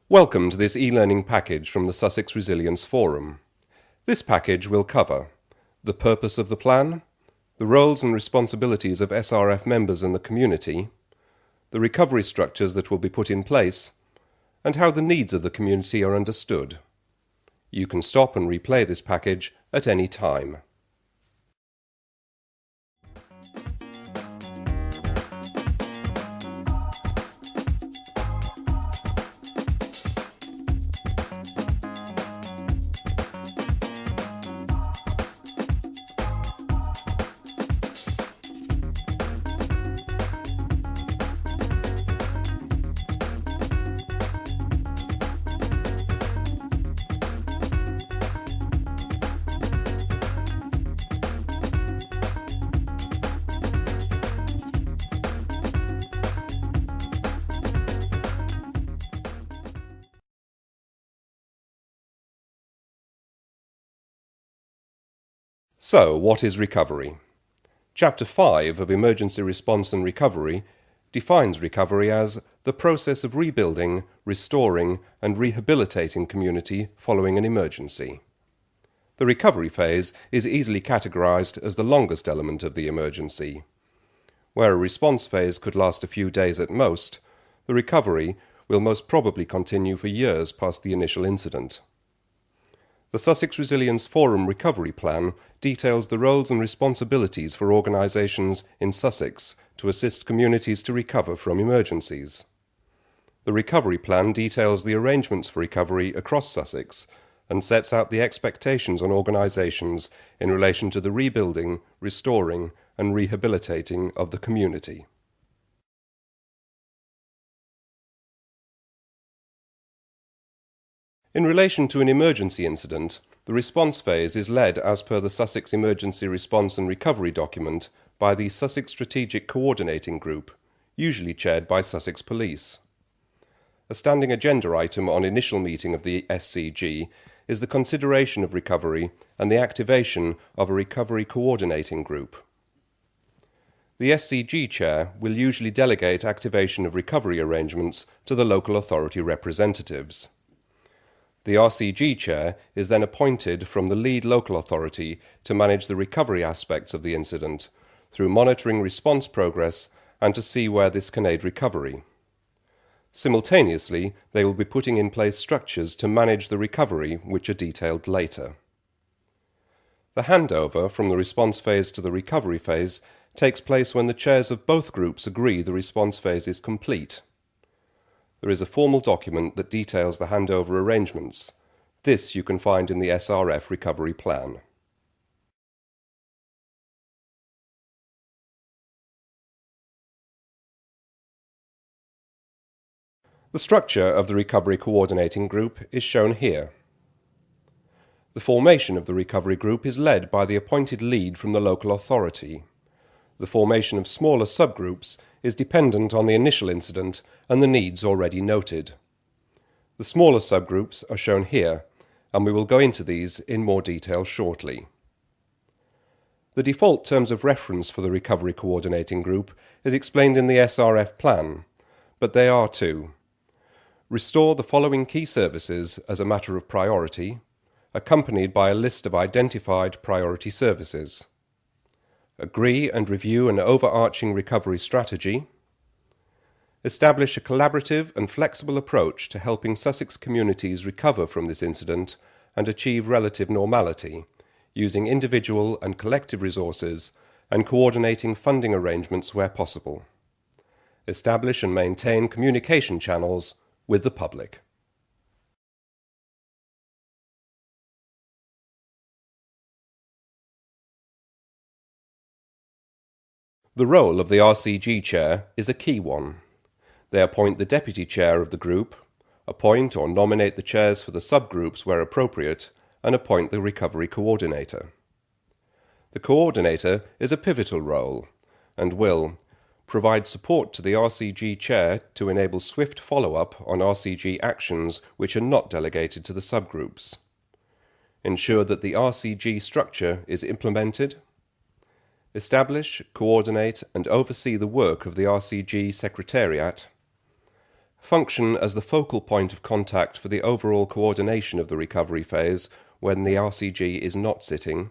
Welcome to this e-learning package from the Sussex Resilience Forum. This package will cover the purpose of the plan, the roles and responsibilities of SRF members in the community, the recovery structures that will be put in place, and how the needs of the community are understood. You can stop and replay this package at any time. So, what is recovery? Chapter 5 of Emergency Response and Recovery defines recovery as the process of rebuilding, restoring and rehabilitating community following an emergency. The recovery phase is easily categorized as the longest element of the emergency. Where a response phase could last a few days at most, the recovery will most probably continue for years past the initial incident. The Sussex Resilience Forum Recovery Plan details the roles and responsibilities for organisations in Sussex to assist communities to recover from emergencies. The Recovery Plan details the arrangements for recovery across Sussex and sets out the expectations on organisations in relation to the rebuilding, restoring and rehabilitating of the community. In relation to an emergency incident, the response phase is led as per the Sussex Emergency Response and Recovery document by the Sussex Strategic Coordinating Group, usually chaired by Sussex Police. A standing agenda item on initial meeting of the SCG is the consideration of recovery and the activation of a recovery coordinating group. The SCG chair will usually delegate activation of recovery arrangements to the local authority representatives. The RCG chair is then appointed from the lead local authority to manage the recovery aspects of the incident through monitoring response progress and to see where this can aid recovery. Simultaneously, they will be putting in place structures to manage the recovery which are detailed later. The handover from the response phase to the recovery phase takes place when the chairs of both groups agree the response phase is complete. There is a formal document that details the handover arrangements. This you can find in the SRF Recovery Plan. The structure of the Recovery Coordinating Group is shown here. The formation of the Recovery Group is led by the appointed lead from the local authority. The formation of smaller subgroups is dependent on the initial incident and the needs already noted. The smaller subgroups are shown here, and we will go into these in more detail shortly. The default terms of reference for the Recovery Coordinating Group is explained in the SRF plan, but they are to restore the following key services as a matter of priority, accompanied by a list of identified priority services. Agree and review an overarching recovery strategy. Establish a collaborative and flexible approach to helping Sussex communities recover from this incident and achieve relative normality, using individual and collective resources and coordinating funding arrangements where possible. Establish and maintain communication channels with the public. The role of the RCG chair is a key one. They appoint the deputy chair of the group, appoint or nominate the chairs for the subgroups where appropriate, and appoint the recovery coordinator. The coordinator is a pivotal role and will provide support to the RCG chair to enable swift follow-up on RCG actions which are not delegated to the subgroups. Ensure that the RCG structure is implemented. Establish, coordinate and oversee the work of the RCG Secretariat. function as the focal point of contact for the overall coordination of the recovery phase when the RCG is not sitting,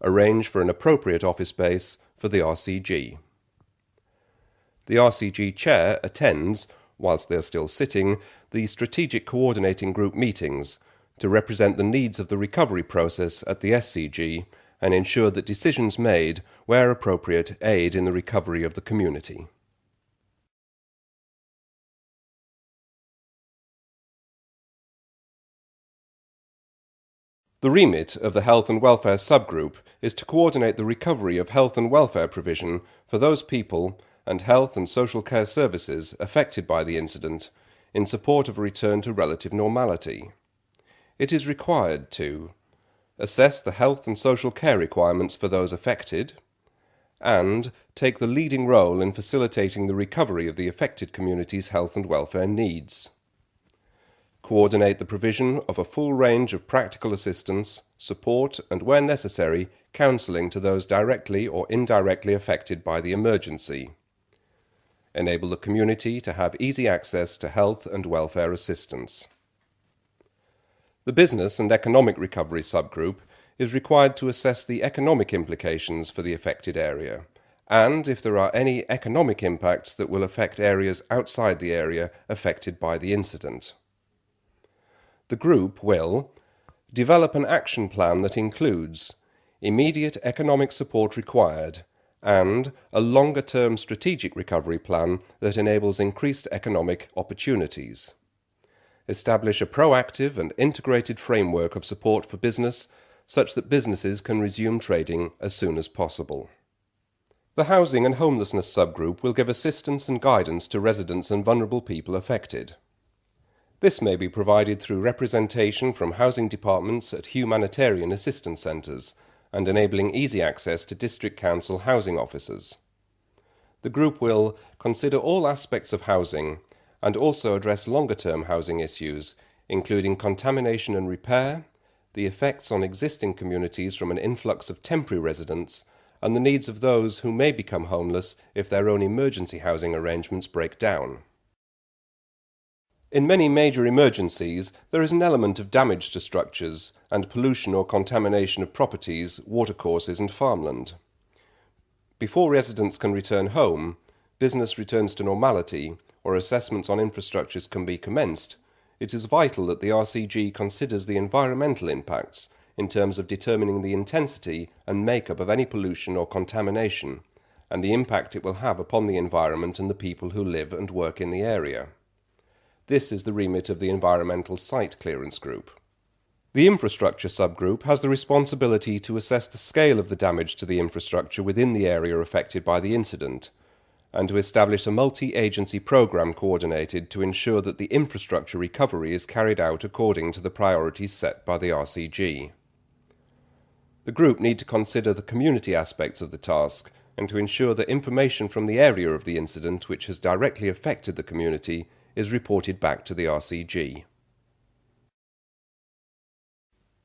arrange for an appropriate office space for the RCG. The RCG chair attends, whilst they are still sitting, the strategic coordinating group meetings to represent the needs of the recovery process at the SCG and ensure that decisions made, where appropriate, aid in the recovery of the community. The remit of the Health and Welfare subgroup is to coordinate the recovery of health and welfare provision for those people and health and social care services affected by the incident in support of a return to relative normality. It is required to assess the health and social care requirements for those affected, and take the leading role in facilitating the recovery of the affected community's health and welfare needs. Coordinate the provision of a full range of practical assistance, support, and where necessary, counselling to those directly or indirectly affected by the emergency. Enable the community to have easy access to health and welfare assistance. The Business and Economic Recovery subgroup is required to assess the economic implications for the affected area, and if there are any economic impacts that will affect areas outside the area affected by the incident. The group will develop an action plan that includes immediate economic support required and a longer-term strategic recovery plan that enables increased economic opportunities. Establish a proactive and integrated framework of support for business such that businesses can resume trading as soon as possible. The Housing and Homelessness subgroup will give assistance and guidance to residents and vulnerable people affected. This may be provided through representation from housing departments at humanitarian assistance centres and enabling easy access to district council housing officers. The group will consider all aspects of housing and also address longer-term housing issues, including contamination and repair, the effects on existing communities from an influx of temporary residents, and the needs of those who may become homeless if their own emergency housing arrangements break down. In many major emergencies, there is an element of damage to structures and pollution or contamination of properties, watercourses and farmland. Before residents can return home, business returns to normality, or assessments on infrastructures can be commenced, it is vital that the RCG considers the environmental impacts in terms of determining the intensity and makeup of any pollution or contamination, and the impact it will have upon the environment and the people who live and work in the area. This is the remit of the Environmental Site Clearance Group. The Infrastructure subgroup has the responsibility to assess the scale of the damage to the infrastructure within the area affected by the incident, and to establish a multi-agency programme coordinated to ensure that the infrastructure recovery is carried out according to the priorities set by the RCG. The group need to consider the community aspects of the task and to ensure that information from the area of the incident which has directly affected the community is reported back to the RCG.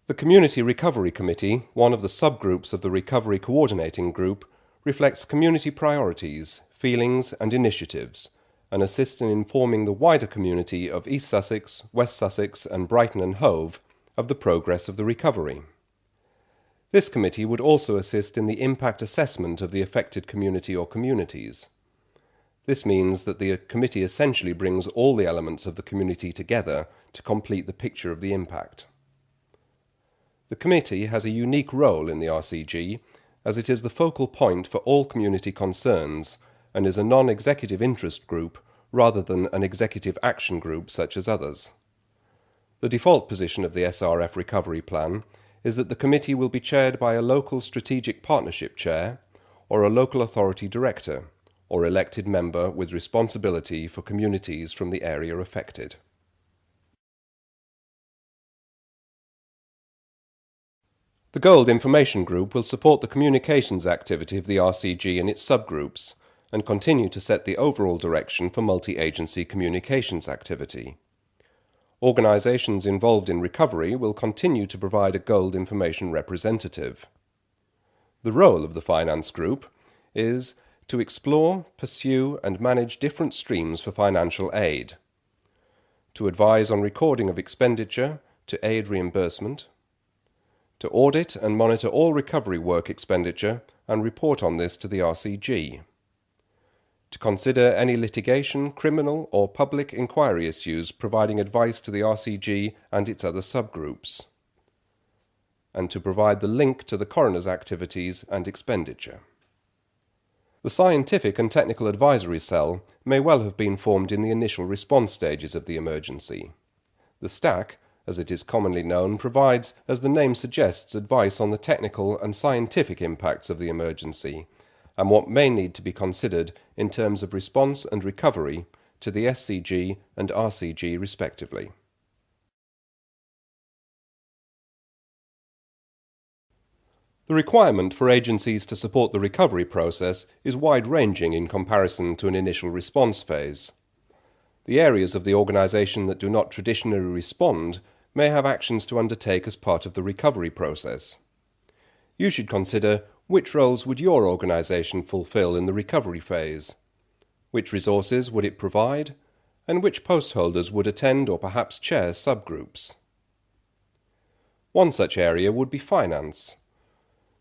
The Community Recovery Committee, one of the subgroups of the Recovery Coordinating Group, reflects community priorities, feelings and initiatives, and assists in informing the wider community of East Sussex, West Sussex and Brighton and Hove of the progress of the recovery. This committee would also assist in the impact assessment of the affected community or communities. This means that the committee essentially brings all the elements of the community together to complete the picture of the impact. The committee has a unique role in the RCG as it is the focal point for all community concerns and is a non-executive interest group rather than an executive action group such as others. The default position of the SRF recovery plan is that the committee will be chaired by a local strategic partnership chair or a local authority director, or elected member with responsibility for communities from the area affected. The Gold Information Group will support the communications activity of the RCG and its subgroups, and continue to set the overall direction for multi-agency communications activity. Organisations involved in recovery will continue to provide a Gold Information representative. The role of the Finance Group is to explore, pursue and manage different streams for financial aid, to advise on recording of expenditure to aid reimbursement, to audit and monitor all recovery work expenditure and report on this to the RCG, to consider any litigation, criminal or public inquiry issues, providing advice to the RCG and its other subgroups, and to provide the link to the coroner's activities and expenditure. The Scientific and Technical Advisory Cell may well have been formed in the initial response stages of the emergency. The STAC, as it is commonly known, provides, as the name suggests, advice on the technical and scientific impacts of the emergency, and what may need to be considered in terms of response and recovery to the SCG and RCG respectively. The requirement for agencies to support the recovery process is wide-ranging in comparison to an initial response phase. The areas of the organisation that do not traditionally respond may have actions to undertake as part of the recovery process. You should consider which roles would your organisation fulfil in the recovery phase, which resources would it provide, and which post holders would attend or perhaps chair subgroups. One such area would be finance.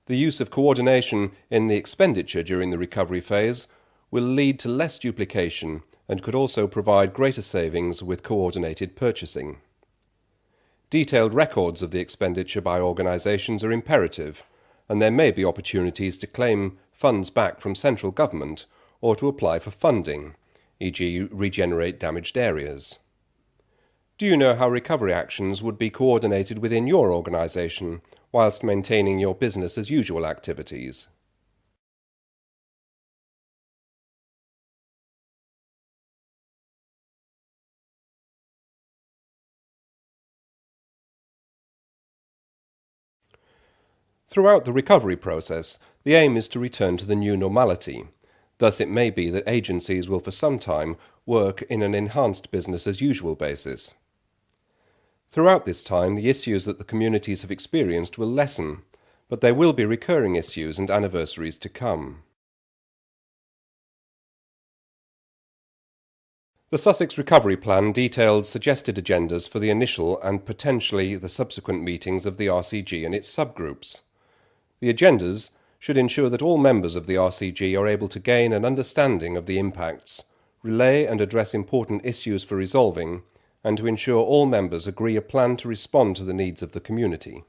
The use of coordination in the expenditure during the recovery phase will lead to less duplication and could also provide greater savings with coordinated purchasing. Detailed records of the expenditure by organisations are imperative, and there may be opportunities to claim funds back from central government or to apply for funding, e.g. regenerate damaged areas. Do you know how recovery actions would be coordinated within your organisation whilst maintaining your business as usual activities? Throughout the recovery process, the aim is to return to the new normality. Thus it may be that agencies will for some time work in an enhanced business as usual basis. Throughout this time, the issues that the communities have experienced will lessen, but there will be recurring issues and anniversaries to come. The Sussex Recovery Plan detailed suggested agendas for the initial and potentially the subsequent meetings of the RCG and its subgroups. The agendas should ensure that all members of the RCG are able to gain an understanding of the impacts, relay and address important issues for resolving, and to ensure all members agree a plan to respond to the needs of the community.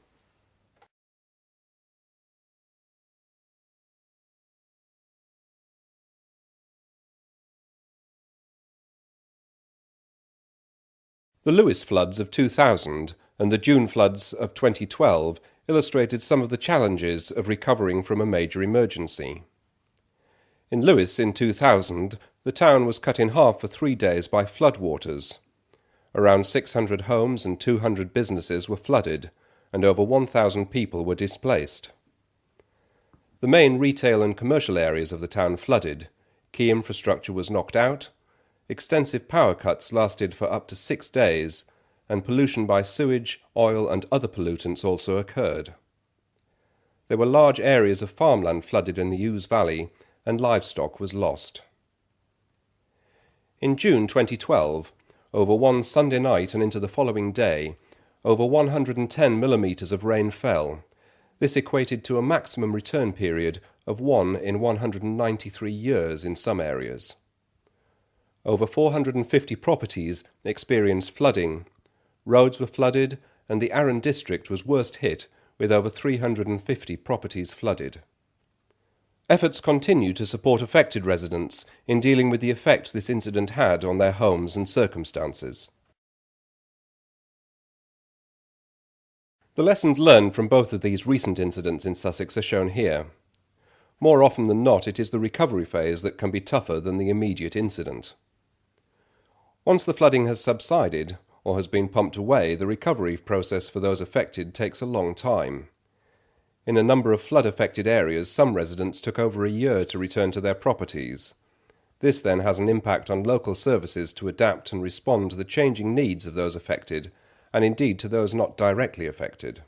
The Lewis floods of 2000 and the June floods of 2012 illustrated some of the challenges of recovering from a major emergency. In Lewis in 2000, the town was cut in half for 3 days by floodwaters. Around 600 homes and 200 businesses were flooded, and over 1,000 people were displaced. The main retail and commercial areas of the town flooded, key infrastructure was knocked out, extensive power cuts lasted for up to 6 days, and pollution by sewage, oil and other pollutants also occurred. There were large areas of farmland flooded in the Ouse Valley, and livestock was lost. In June 2012, over one Sunday night and into the following day, over 110 millimetres of rain fell. This equated to a maximum return period of 1 in 193 years in some areas. Over 450 properties experienced flooding. Roads were flooded, and the Arran district was worst hit, with over 350 properties flooded. Efforts continue to support affected residents in dealing with the effect this incident had on their homes and circumstances. The lessons learned from both of these recent incidents in Sussex are shown here. More often than not, it is the recovery phase that can be tougher than the immediate incident. Once the flooding has subsided, or has been pumped away, the recovery process for those affected takes a long time. In a number of flood-affected areas, some residents took over a year to return to their properties. This then has an impact on local services to adapt and respond to the changing needs of those affected, and indeed to those not directly affected.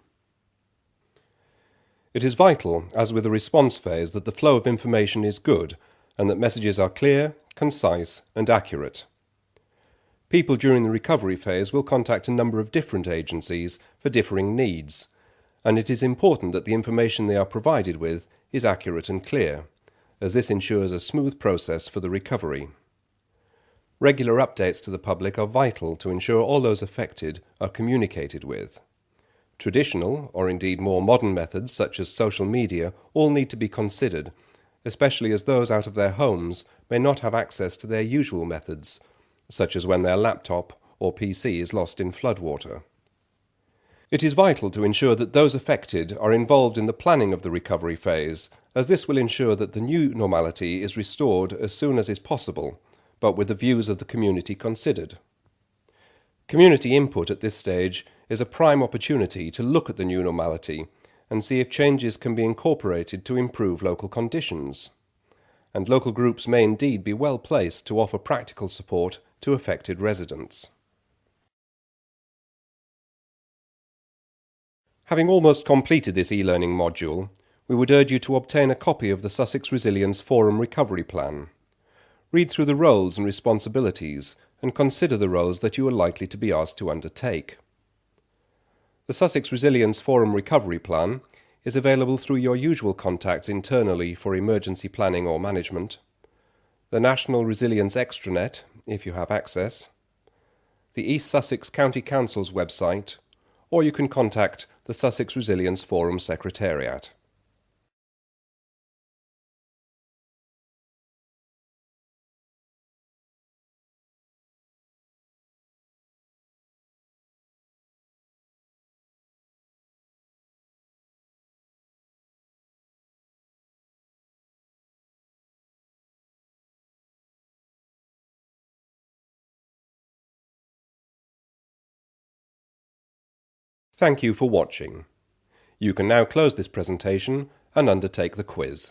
It is vital, as with the response phase, that the flow of information is good, and that messages are clear, concise, and accurate. People during the recovery phase will contact a number of different agencies for differing needs, and it is important that the information they are provided with is accurate and clear, as this ensures a smooth process for the recovery. Regular updates to the public are vital to ensure all those affected are communicated with. Traditional, or indeed more modern methods such as social media all need to be considered, especially as those out of their homes may not have access to their usual methods, such as when their laptop or PC is lost in floodwater. It is vital to ensure that those affected are involved in the planning of the recovery phase, as this will ensure that the new normality is restored as soon as is possible, but with the views of the community considered. Community input at this stage is a prime opportunity to look at the new normality and see if changes can be incorporated to improve local conditions. And local groups may indeed be well placed to offer practical support to affected residents. Having almost completed this e-learning module, we would urge you to obtain a copy of the Sussex Resilience Forum Recovery Plan. Read through the roles and responsibilities and consider the roles that you are likely to be asked to undertake. The Sussex Resilience Forum Recovery Plan is available through your usual contacts internally for emergency planning or management, the National Resilience Extranet, if you have access, the East Sussex County Council's website, or you can contact the Sussex Resilience Forum Secretariat. Thank you for watching. You can now close this presentation and undertake the quiz.